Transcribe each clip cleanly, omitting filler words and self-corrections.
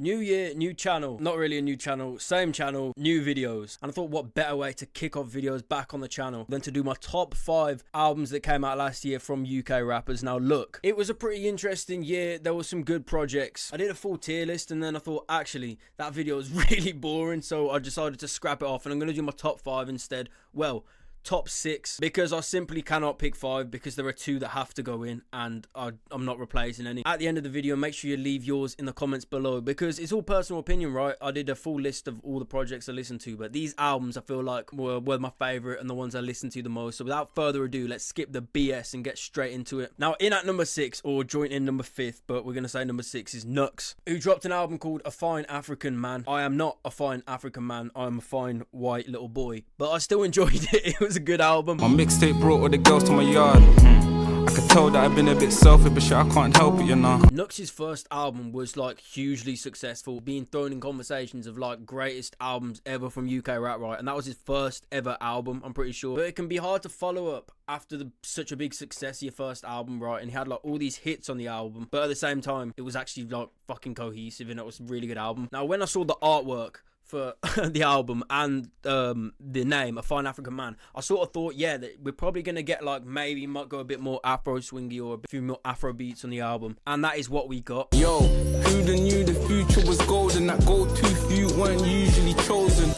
New year, new channel. Not really a new channel, same channel, new videos. And I thought what better way to kick off videos back on the channel than to do my top 5 albums that came out last year from UK rappers. Now look, it was a pretty interesting year. There were some good projects. I did a full tier list and then I thought actually that video was really boring, so I decided to scrap it off and I'm going to do my top 5 instead. Well, top 6, because I simply cannot pick 5 because there are 2 that have to go in and I'm not replacing any. At the end of the video, make sure you leave yours in the comments below because it's all personal opinion, right? I did a full list of all the projects I listened to, but these albums I feel like were my favorite and the ones I listened to the most. So without further ado, let's skip the BS and get straight into it. Now in at number 6, or joint in number 5th, but we're gonna say number 6, is Nux, who dropped an album called A Fine African Man. I am not a fine African man, I'm a fine white little boy, but I still enjoyed it. It was a good album. My mixtape brought all the girls to my yard. I could tell that I've been a bit selfish, but shit, I can't help it, you know. Nux's first album was like hugely successful, being thrown in conversations of like greatest albums ever from UK rap, right? And that was his first ever album, I'm pretty sure. But it can be hard to follow up after such a big success of your first album, right? And he had like all these hits on the album, but at the same time, it was actually like fucking cohesive and it was a really good album. Now, when I saw the artwork for the album and the name, A Fine African Man, I sort of thought, yeah, that we're probably gonna get like maybe might go a bit more afro swingy or a few more afro beats on the album, and that is what we got. Yo, who'da knew the future was golden? That gold tooth you weren't usually chosen.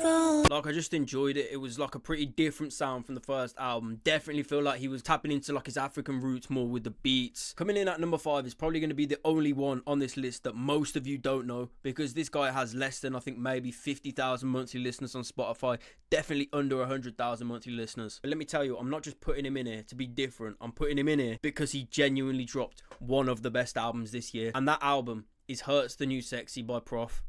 Like, I just enjoyed it. It was like a pretty different sound from the first album. Definitely feel like he was tapping into like his African roots more with the beats. Coming in at number 5 is probably going to be the only one on this list that most of you don't know, because this guy has less than, I think, maybe 50,000 monthly listeners on Spotify. Definitely under 100,000 monthly listeners. But let me tell you, I'm not just putting him in here to be different. I'm putting him in here because he genuinely dropped one of the best albums this year. And that album is Hurts the New Sexy by Prof.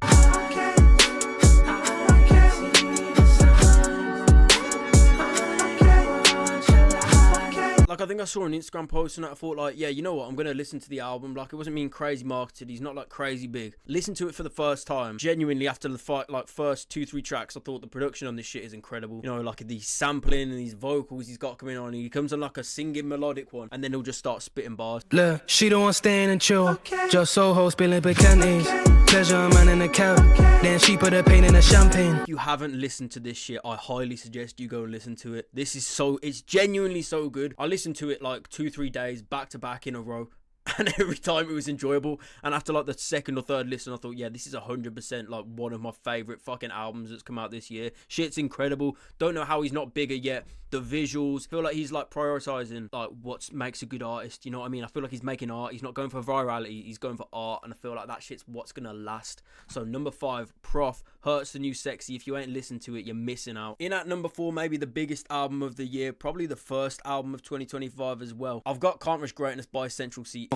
Like, I think I saw an Instagram post and I thought like, yeah, you know what, I'm gonna listen to the album. Like, it wasn't being crazy marketed, he's not like crazy big. Listen to it for the first time. Genuinely, after the first 2-3 tracks, I thought the production on this shit is incredible. You know, like these sampling and these vocals he's got coming on. He comes on like a singing melodic one and then he'll just start spitting bars. Look, she don't want staying and chill. Just Soho spilling bikinis. Pleasure man in a cab. Then she put her pain in a champagne. If you haven't listened to this shit, I highly suggest you go listen to it. This is it's genuinely so good. I listened to it like 2-3 days back to back in a row, and every time it was enjoyable. And after like the second or third listen, I thought, yeah, this is 100% like one of my favorite fucking albums that's come out this year. Shit's incredible. Don't know how he's not bigger yet. The visuals, feel like he's like prioritizing like what makes a good artist, you know what I mean? I feel like he's making art. He's not going for virality, he's going for art, and I feel like that shit's what's gonna last. So number 5, Prof, Hurts the New Sexy. If you ain't listened to it, you're missing out. In at number 4, maybe the biggest album of the year, probably the first album of 2025 as well, I've got Can't Rush Greatness by Central C.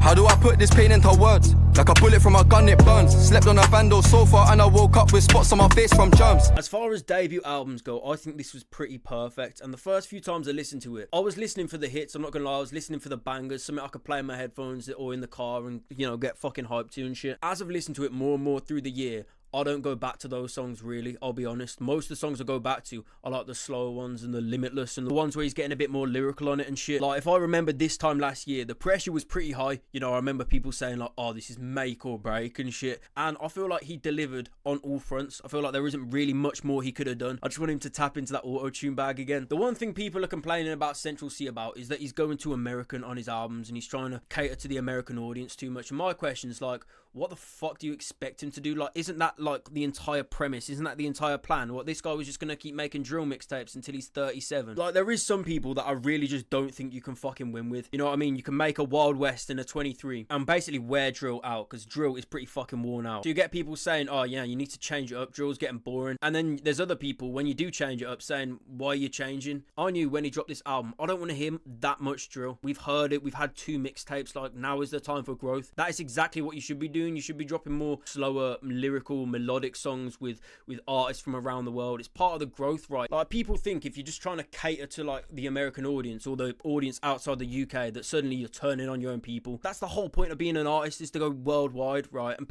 How do I put this pain into words? Like a bullet from a gun, it burns. Slept on a vandal sofa and I woke up with spots on my face from germs. As far as debut albums go, I think this was pretty perfect. And the first few times I listened to it, I was listening for the hits, I'm not gonna lie, I was listening for the bangers, something I could play in my headphones or in the car and, you know, get fucking hyped to and shit. As I've listened to it more and more through the year, I don't go back to those songs really, I'll be honest. Most of the songs I go back to are like the slower ones and the Limitless and the ones where he's getting a bit more lyrical on it and shit. Like, if I remember this time last year, the pressure was pretty high. You know, I remember people saying like, oh, this is make or break and shit. And I feel like he delivered on all fronts. I feel like there isn't really much more he could have done. I just want him to tap into that auto-tune bag again. The one thing people are complaining about Central C about is that he's going too American on his albums and he's trying to cater to the American audience too much. And my question is like, what the fuck do you expect him to do? Like, isn't that like the entire premise? Isn't that the entire plan? What, this guy was just gonna keep making drill mixtapes until he's 37? Like, there is some people that I really just don't think you can fucking win with. You know what I mean? You can make a Wild West and a 23 and basically wear drill out, because drill is pretty fucking worn out. So you get people saying, oh yeah, you need to change it up, drill's getting boring. And then there's other people, when you do change it up, saying, why are you changing? I knew when he dropped this album, I don't want to hear that much drill. We've heard it, we've had 2 mixtapes, like now is the time for growth. That is exactly what you should be doing. You should be dropping more slower, lyrical, melodic songs with artists from around the world. It's part of the growth, right? Like, people think if you're just trying to cater to like the American audience or the audience outside the UK, that suddenly you're turning on your own people. That's the whole point of being an artist, is to go worldwide, right? And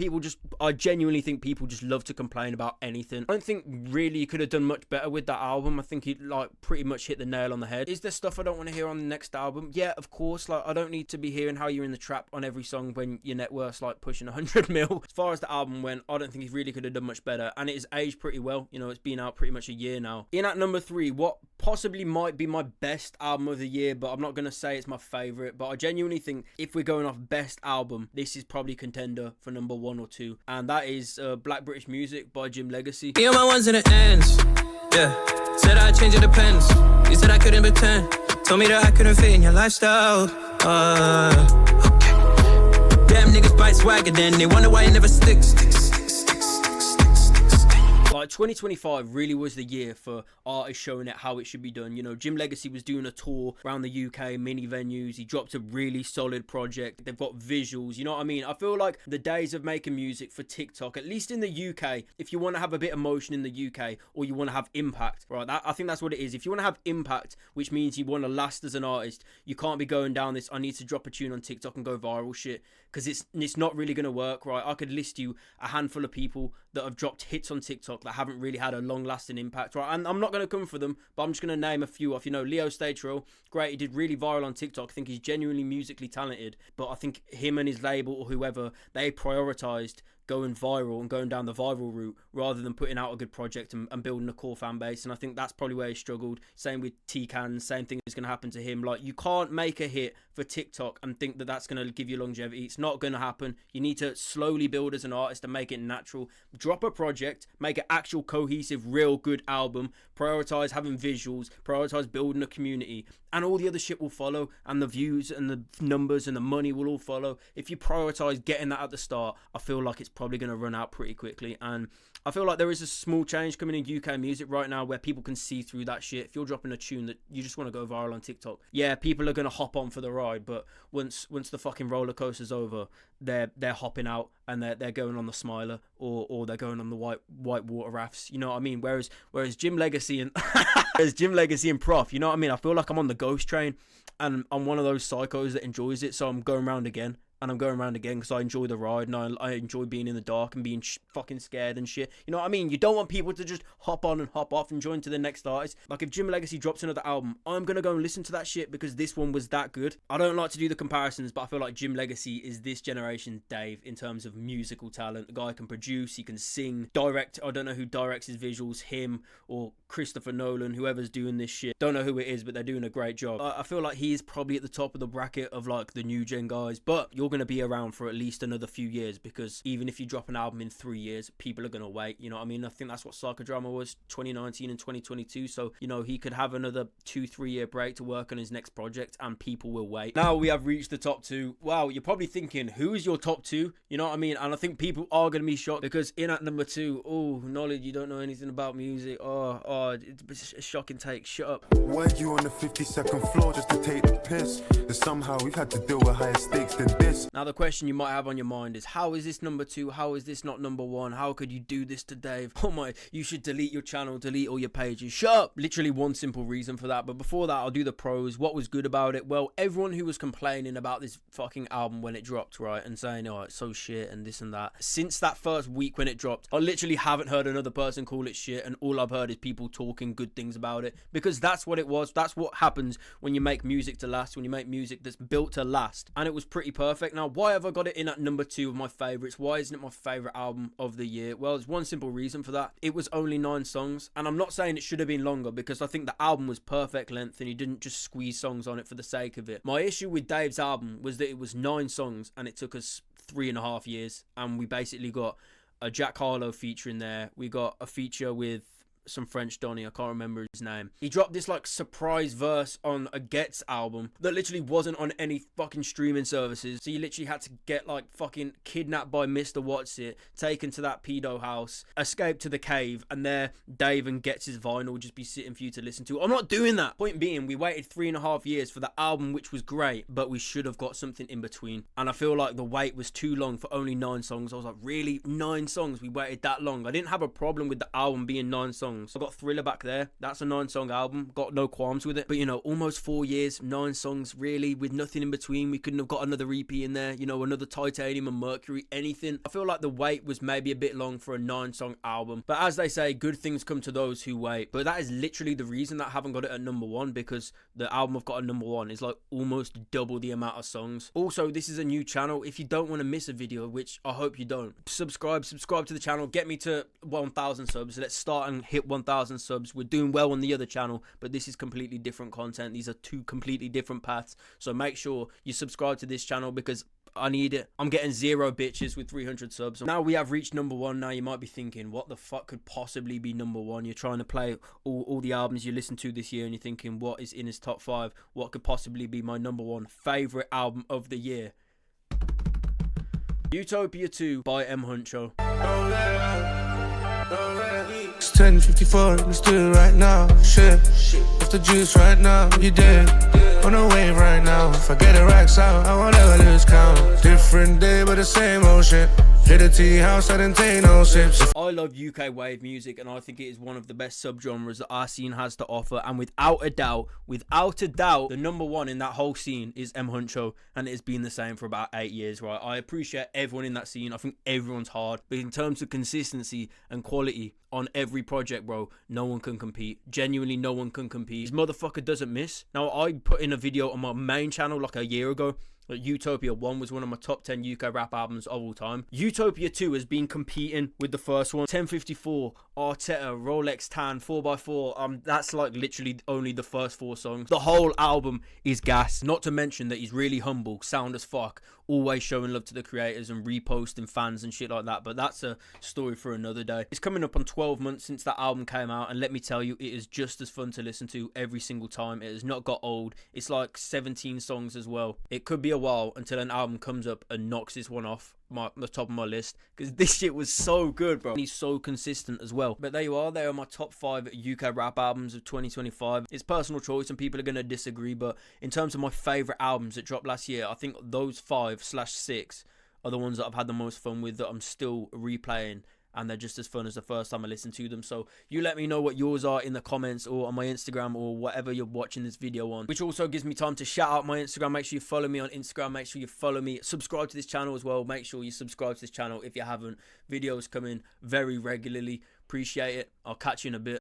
I genuinely think people just love to complain about anything. I don't think really you could have done much better with that album. I think it like pretty much hit the nail on the head. Is there stuff I don't want to hear on the next album? Yeah, of course. Like, I don't need to be hearing how you're in the trap on every song when your net worth's like pushing 100 mil. As far as the album went, I don't think he really could have done much better, and it has aged pretty well. You know, it's been out pretty much a year now. In at number 3, what possibly might be my best album of the year, but I'm not going to say it's my favourite, but I genuinely think if we're going off best album, this is probably contender for number 1 or 2, and that is Black British Music by Jim Legacy. You're my ones and it ends. Yeah, said I'd change, it depends. You said I couldn't pretend. Told me that I couldn't fit in your lifestyle. Okay. Damn niggas bite swagger, then they wonder why it never sticks. Like, 2025 really was the year for artists showing it how it should be done. You know, Jim Legacy was doing a tour around the UK, mini venues. He dropped a really solid project. They've got visuals, you know what I mean? I feel like the days of making music for TikTok, at least in the UK, if you want to have a bit of motion in the UK, or you want to have impact, right? I think that's what it is. If you want to have impact, which means you want to last as an artist, you can't be going down this, I need to drop a tune on TikTok and go viral shit, because it's not really going to work, right? I could list you a handful of people that have dropped hits on TikTok that haven't really had a long-lasting impact, right? And I'm not going to come for them, but I'm just going to name a few off. You know, Leo Statrill, great, he did really viral on TikTok. I think he's genuinely musically talented, but I think him and his label or whoever, they prioritized going viral and going down the viral route rather than putting out a good project and building a core fan base. And I think that's probably where he struggled. Same with T-Can, same thing is going to happen to him. Like, you can't make a hit for TikTok and think that that's going to give you longevity. It's not going to happen. You need to slowly build as an artist and make it natural. Drop a project, make an actual cohesive, real good album, prioritize having visuals, prioritize building a community, and all the other shit will follow, and the views and the numbers and the money will all follow. If you prioritize getting that at the start, I feel like it's probably going to run out pretty quickly. And I feel like there is a small change coming in UK music right now where people can see through that shit. If you're dropping a tune that you just want to go viral on TikTok, yeah, people are going to hop on for the ride, but once the fucking roller coaster's over, they're hopping out and they're going on the Smiler or they're going on the white water rafts, you know what I mean? Whereas Jim Legacy and Jim Legacy and Prof, you know what I mean? I feel like I'm on the ghost train and I'm one of those psychos that enjoys it, so I'm going round again. And I'm going around again because I enjoy the ride and I enjoy being in the dark and being fucking scared and shit. You know what I mean? You don't want people to just hop on and hop off and join to the next artist. Like, if Jim Legacy drops another album, I'm going to go and listen to that shit because this one was that good. I don't like to do the comparisons, but I feel like Jim Legacy is this generation's Dave in terms of musical talent. The guy can produce, he can sing, direct. I don't know who directs his visuals, him or Christopher Nolan, whoever's doing this shit. Don't know who it is, but they're doing a great job. I feel like he is probably at the top of the bracket of like the new gen guys, but you're going to be around for at least another few years, because even if you drop an album in 3 years, people are going to wait, you know what I mean? I think that's what Psychodrama was 2019 and 2022, so you know, he could have another 2-3 year break to work on his next project and people will wait. Now we have reached the top 2. Wow, you're probably thinking, who is your top 2? You know what I mean? And I think people are going to be shocked, because in at number 2, oh, Knowledge, you don't know anything about music. Oh, it's a shocking take. Shut up. Why you on the 52nd floor just to take the piss? And somehow we've had to deal with higher stakes than this. Now the question you might have on your mind is, how is this number 2? How is this not number 1? How could you do this to Dave? Oh my, you should delete your channel, delete all your pages. Shut up! Literally one simple reason for that. But before that, I'll do the pros. What was good about it? Well, everyone who was complaining about this fucking album when it dropped, right, and saying, oh, it's so shit and this and that, since that first week when it dropped, I literally haven't heard another person call it shit, and all I've heard is people talking good things about it, because that's what it was. That's what happens when you make music to last, when you make music that's built to last. And it was pretty perfect. Now, why have I got it in at number 2 of my favorites? Why isn't it my favorite album of the year? Well, there's one simple reason for that. It was only 9 songs, and I'm not saying it should have been longer, because I think the album was perfect length and he didn't just squeeze songs on it for the sake of it. My issue with Dave's album was that it was 9 songs and it took us 3.5 years, and we basically got a Jack Harlow feature in there. We got a feature with some French Donny, I can't remember his name. He dropped this like surprise verse on a Gets album that literally wasn't on any fucking streaming services. So you literally had to get like fucking kidnapped by Mr. What's-It, taken to that pedo house, escape to the cave, and there Dave and Gets his vinyl just be sitting for you to listen to. I'm not doing that. Point being, we waited 3.5 years for the album, which was great, but we should have got something in between. And I feel like the wait was too long for only 9 songs. I was like, really? 9 songs? We waited that long? I didn't have a problem with the album being 9 songs. I got Thriller back there. That's a 9-song album. Got no qualms with it. But, you know, almost 4 years, 9 songs, really, with nothing in between. We couldn't have got another EP in there, you know, another Titanium and Mercury, anything. I feel like the wait was maybe a bit long for a 9-song album. But as they say, good things come to those who wait. But that is literally the reason that I haven't got it at number 1, because the album I've got at number 1 is like almost double the amount of songs. Also, this is a new channel. If you don't want to miss a video, which I hope you don't, subscribe to the channel. Get me to 1,000 subs. Let's start and hit 1,000 subs. We're doing well on the other channel, but this is completely different content. These are 2 completely different paths. So make sure you subscribe to this channel because I need it. I'm getting 0 bitches with 300 subs. Now we have reached number 1. Now you might be thinking, what the fuck could possibly be number 1? You're trying to play all the albums you listened to this year and you're thinking, what is in his top 5? What could possibly be my number 1 favorite album of the year? Utopia 2 by M. Huncho. It's 10:54, let's do it right now. Shit, off the juice right now. You did, on a wave right now. If I get the racks out, I won't ever lose count. Different day, but the same old shit. Hit a tea house, I didn't take no sips. I love UK wave music, and I think it is one of the best subgenres that our scene has to offer. And without a doubt, the number 1 in that whole scene is M. Huncho, and it has been the same for about 8 years, right? I appreciate everyone in that scene. I think everyone's hard, but in terms of consistency and quality on every project, bro, no one can compete. Genuinely, no one can compete. This motherfucker doesn't miss. Now, I put in a video on my main channel like a year ago. Utopia 1 was one of my top 10 UK rap albums of all time. Utopia 2 has been competing with the first one. 1054, Arteta, Rolex Tan, 4x4. That's like literally only the first 4 songs. The whole album is gas. Not to mention that he's really humble, sound as fuck, always showing love to the creators and reposting fans and shit like that. But that's a story for another day. It's coming up on 12 months since that album came out, and let me tell you, it is just as fun to listen to every single time. It has not got old. It's like 17 songs as well. It could be a while until an album comes up and knocks this one off the top of my list, because this shit was so good, bro. He's so consistent as well. But there you are. They are my top 5 UK rap albums of 2025. It's personal choice and people are going to disagree, but in terms of my favourite albums that dropped last year, I think those 5/6 are the ones that I've had the most fun with, that I'm still replaying, and they're just as fun as the first time I listened to them. So you let me know what yours are in the comments or on my Instagram or whatever you're watching this video on, which also gives me time to shout out my Instagram. Make sure you follow me on Instagram. Make sure you follow me. Subscribe to this channel as well. Make sure you subscribe to this channel if you haven't. Videos coming very regularly. Appreciate it. I'll catch you in a bit.